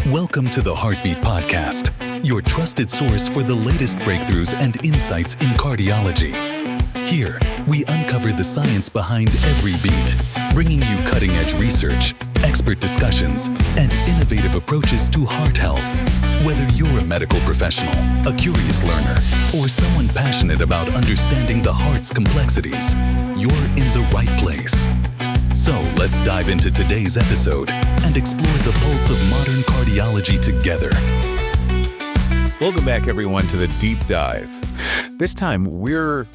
Welcome to the Heartbeat Podcast, your trusted source for the latest breakthroughs and insights in cardiology. Here, we uncover the science behind every beat, bringing you cutting-edge research, expert discussions, and innovative approaches to heart health. Whether you're a medical professional, a curious learner, or someone passionate about understanding the heart's complexities, you're in the right place. So let's dive into today's episode and explore the pulse of modern cardiology together. Welcome back, everyone, to the Deep Dive. This time, we're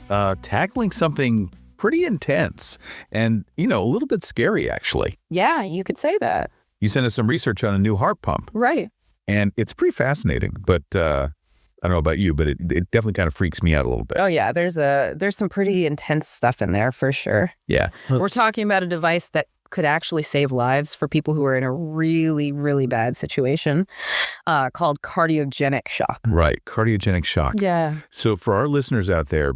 tackling something pretty intense and, a little bit scary, actually. Yeah, you could say that. You sent us some research on a new heart pump. Right. And it's pretty fascinating, but I don't know about you, but it definitely kind of freaks me out a little bit. Oh, yeah. There's some pretty intense stuff in there for sure. Yeah. We're talking about a device that could actually save lives for people who are in a really, really bad situation called cardiogenic shock. Right. Cardiogenic shock. Yeah. So for our listeners out there,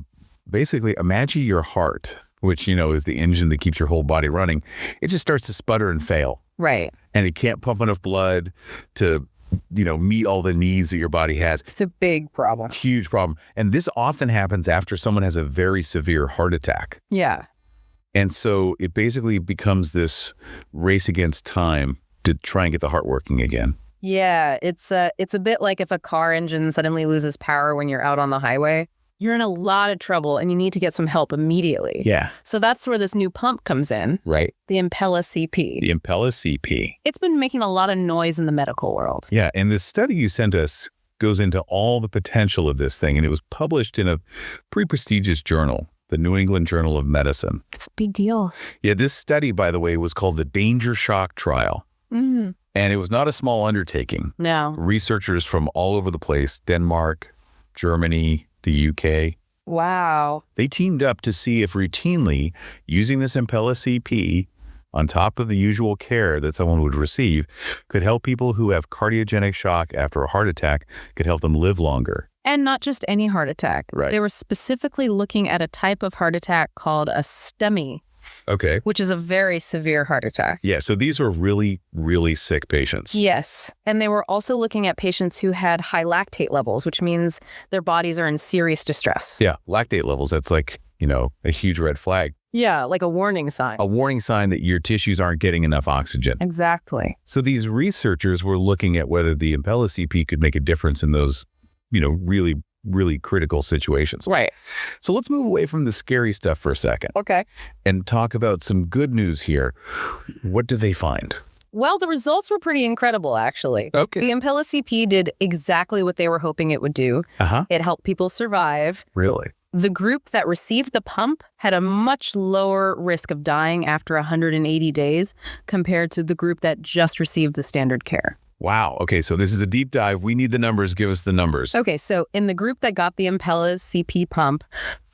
basically imagine your heart, which, is the engine that keeps your whole body running. It just starts to sputter and fail. Right. And it can't pump enough blood to meet all the needs that your body has. It's a big problem. Huge problem. And this often happens after someone has a very severe heart attack. Yeah. And so it basically becomes this race against time to try and get the heart working again. Yeah. It's a bit like if a car engine suddenly loses power when you're out on the highway. You're in a lot of trouble and you need to get some help immediately. Yeah. So that's where this new pump comes in. Right. The Impella CP. The Impella CP. It's been making a lot of noise in the medical world. Yeah. And the study you sent us goes into all the potential of this thing. And it was published in a pretty prestigious journal, the New England Journal of Medicine. It's a big deal. Yeah. This study, by the way, was called the Danger Shock Trial. Mm. And it was not a small undertaking. No. Researchers from all over the place, Denmark, Germany, the UK. Wow. They teamed up to see if routinely using this Impella CP on top of the usual care that someone would receive could help people who have cardiogenic shock after a heart attack, could help them live longer. And not just any heart attack. Right. They were specifically looking at a type of heart attack called a STEMI, Okay. which is a very severe heart attack. Yeah, so these are really, really sick patients. Yes. And they were also looking at patients who had high lactate levels, which means their bodies are in serious distress. Yeah, lactate levels, that's like, a huge red flag. Yeah, like a warning sign. A warning sign that your tissues aren't getting enough oxygen. Exactly. So these researchers were looking at whether the Impella CP could make a difference in those, really, really critical situations. Right. So let's move away from the scary stuff for a second Okay. and talk about some good news here. What did they find? Well, the results were pretty incredible, actually. Okay. The Impella CP did exactly what they were hoping it would do. Uh-huh. It helped people survive. Really? The group that received the pump had a much lower risk of dying after 180 days compared to the group that just received the standard care. Wow. Okay, so this is a deep dive. We need the numbers. Give us the numbers. Okay, so in the group that got the Impella CP pump,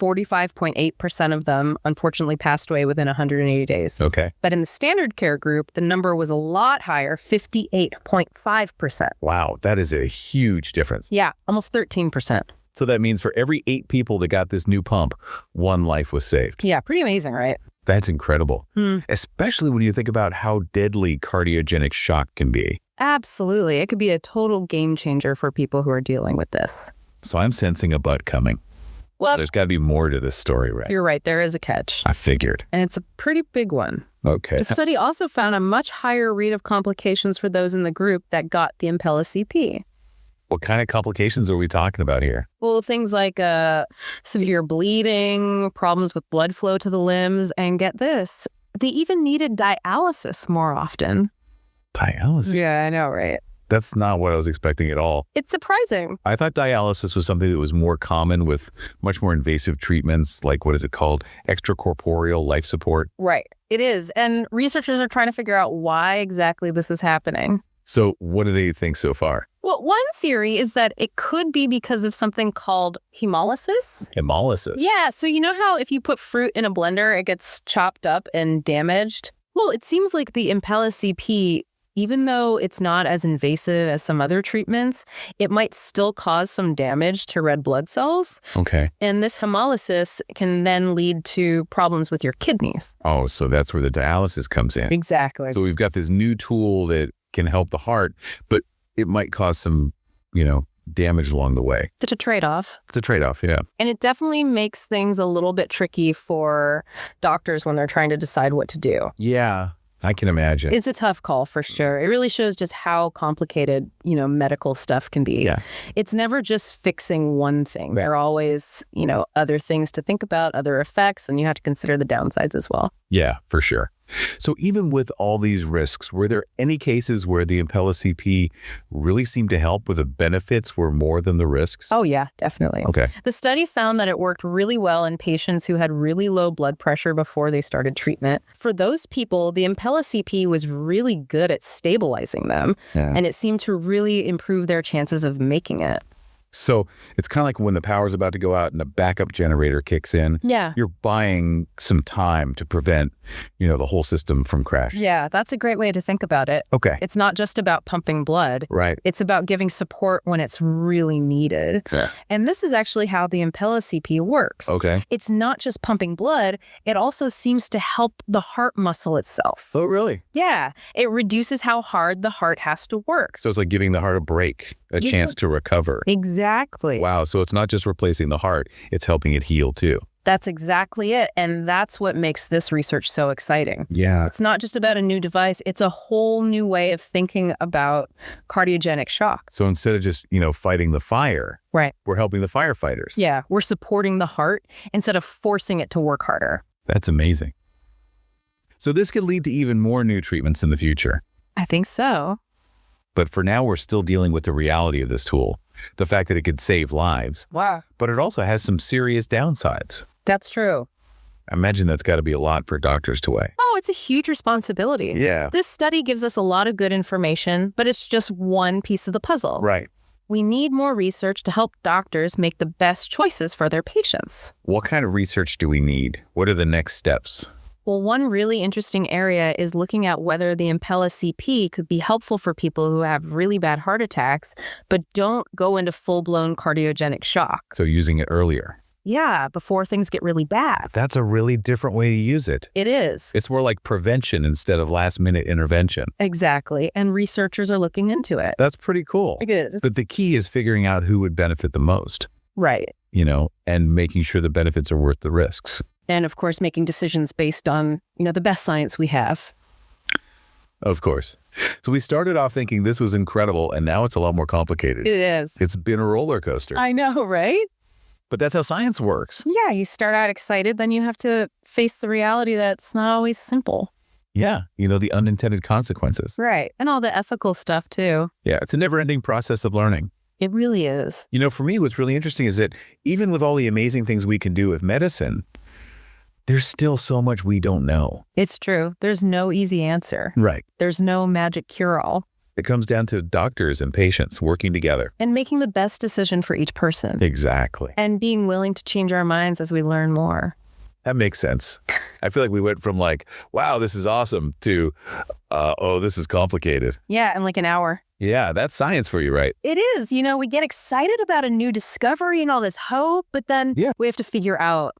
45.8% of them unfortunately passed away within 180 days. Okay. But in the standard care group, the number was a lot higher, 58.5%. Wow, that is a huge difference. Yeah, almost 13%. So that means for every 8 people that got this new pump, 1 life was saved. Yeah, pretty amazing, right? That's incredible. Especially when you think about how deadly cardiogenic shock can be. Absolutely. It could be a total game changer for people who are dealing with this. So I'm sensing a butt coming. Well, There's got to be more to this story, right? you're right. There is a catch. I figured. And it's a pretty big one. Okay. The study also found a much higher rate of complications for those in the group that got the Impella CP. What kind of complications are we talking about here? Well, things like severe bleeding, problems with blood flow to the limbs, and get this, they even needed dialysis more often. Dialysis? Yeah, I know, right? That's not what I was expecting at all. It's surprising. I thought dialysis was something that was more common with much more invasive treatments, like what is it called? Extracorporeal life support. Right. It is. And researchers are trying to figure out why exactly this is happening. So what do they think so far? Well, one theory is that it could be because of something called hemolysis. Hemolysis? Yeah. So you know how if you put fruit in a blender, it gets chopped up and damaged? Well, it seems like the Impella CP, even though it's not as invasive as some other treatments, it might still cause some damage to red blood cells. Okay. And this hemolysis can then lead to problems with your kidneys. Oh, so that's where the dialysis comes in. Exactly. So we've got this new tool that can help the heart, but it might cause some, damage along the way. It's a trade-off. It's a trade-off, yeah. And it definitely makes things a little bit tricky for doctors when they're trying to decide what to do. Yeah, I can imagine. It's a tough call for sure. It really shows just how complicated, medical stuff can be. Yeah. It's never just fixing one thing. There are always, other things to think about, other effects, and you have to consider the downsides as well. Yeah, for sure. So even with all these risks, were there any cases where the Impella CP really seemed to help where the benefits were more than the risks? Oh, yeah, definitely. Okay. The study found that it worked really well in patients who had really low blood pressure before they started treatment. For those people, the Impella CP was really good at stabilizing them, and it seemed to really improve their chances of making it. So it's kind of like when the power's about to go out and the backup generator kicks in. Yeah. You're buying some time to prevent, the whole system from crashing. Yeah, that's a great way to think about it. Okay. It's not just about pumping blood. Right. It's about giving support when it's really needed. Yeah. And this is actually how the Impella CP works. Okay. It's not just pumping blood. It also seems to help the heart muscle itself. Oh, really? Yeah. It reduces how hard the heart has to work. So it's like giving the heart a break, a chance to recover. Exactly. Wow. So it's not just replacing the heart, it's helping it heal too. That's exactly it. And that's what makes this research so exciting. Yeah. It's not just about a new device. It's a whole new way of thinking about cardiogenic shock. So instead of just, fighting the fire, Right. we're helping the firefighters. Yeah. We're supporting the heart instead of forcing it to work harder. That's amazing. So this could lead to even more new treatments in the future. I think so. But for now, we're still dealing with the reality of this tool, the fact that it could save lives. Wow. But it also has some serious downsides. That's true. I imagine that's got to be a lot for doctors to weigh. Oh, it's a huge responsibility. Yeah. This study gives us a lot of good information, but it's just one piece of the puzzle. Right. We need more research to help doctors make the best choices for their patients. What kind of research do we need? What are the next steps? Well, one really interesting area is looking at whether the Impella CP could be helpful for people who have really bad heart attacks, but don't go into full-blown cardiogenic shock. So using it earlier. Yeah, before things get really bad. That's a really different way to use it. It is. It's more like prevention instead of last-minute intervention. Exactly. And researchers are looking into it. That's pretty cool. It is. But the key is figuring out who would benefit the most, Right. and making sure the benefits are worth the risks. And of course, making decisions based on, the best science we have. Of course. So we started off thinking this was incredible, and now it's a lot more complicated. It is. It's been a roller coaster. I know, right? But that's how science works. Yeah, you start out excited, then you have to face the reality that's not always simple. Yeah. The unintended consequences. Right. And all the ethical stuff, too. Yeah. It's a never-ending process of learning. It really is. For me, what's really interesting is that even with all the amazing things we can do with medicine, there's still so much we don't know. It's true. There's no easy answer. Right. There's no magic cure-all. It comes down to doctors and patients working together. And making the best decision for each person. Exactly. And being willing to change our minds as we learn more. That makes sense. I feel like we went from wow, this is awesome to, oh, this is complicated. Yeah, in like an hour. Yeah, that's science for you, right? It is. We get excited about a new discovery and all this hope, but then we have to figure out,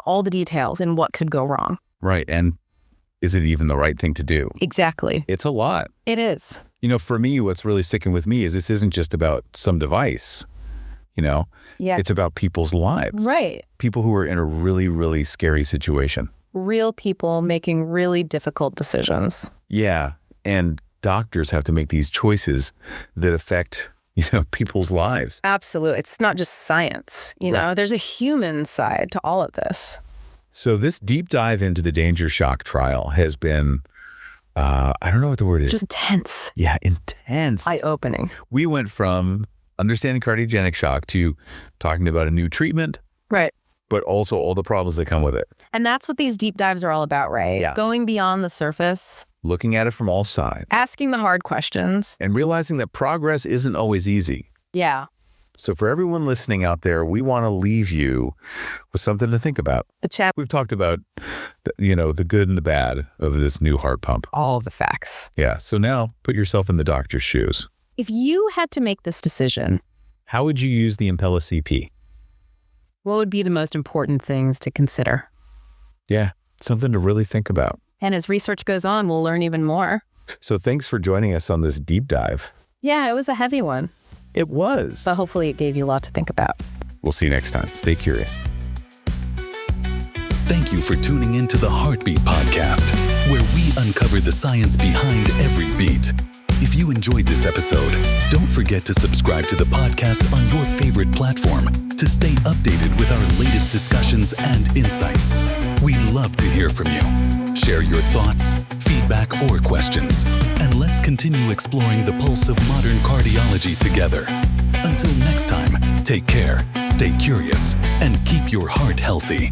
all the details and what could go wrong. Right. And is it even the right thing to do? Exactly. It's a lot. It is. For me, what's really sticking with me is this isn't just about some device, Yeah. It's about people's lives. Right. People who are in a really, really scary situation. Real people making really difficult decisions. Yeah. And doctors have to make these choices that affect, people's lives. Absolutely. It's not just science. Right. There's a human side to all of this. So this deep dive into the danger shock trial has been, I don't know what the word is. Just intense. Yeah, intense. Eye-opening. We went from understanding cardiogenic shock to talking about a new treatment. Right. But also all the problems that come with it. And that's what these deep dives are all about, right? Yeah. Going beyond the surface. Looking at it from all sides. Asking the hard questions. And realizing that progress isn't always easy. Yeah. So for everyone listening out there, we want to leave you with something to think about. We've talked about, the good and the bad of this new heart pump. All the facts. Yeah. So now put yourself in the doctor's shoes. If you had to make this decision, how would you use the Impella CP? What would be the most important things to consider? Yeah, something to really think about. And as research goes on, we'll learn even more. So thanks for joining us on this deep dive. Yeah, it was a heavy one, It was. but hopefully it gave you a lot to think about. We'll see you next time. Stay curious. Thank you for tuning in to the Heartbeat Podcast, where we uncover the science behind every beat. If you enjoyed this episode, don't forget to subscribe to the podcast on your favorite platform to stay updated with our latest discussions and insights. We'd love to hear from you. Share your thoughts, feedback, or questions, and let's continue exploring the pulse of modern cardiology together. Until next time, take care, stay curious, and keep your heart healthy.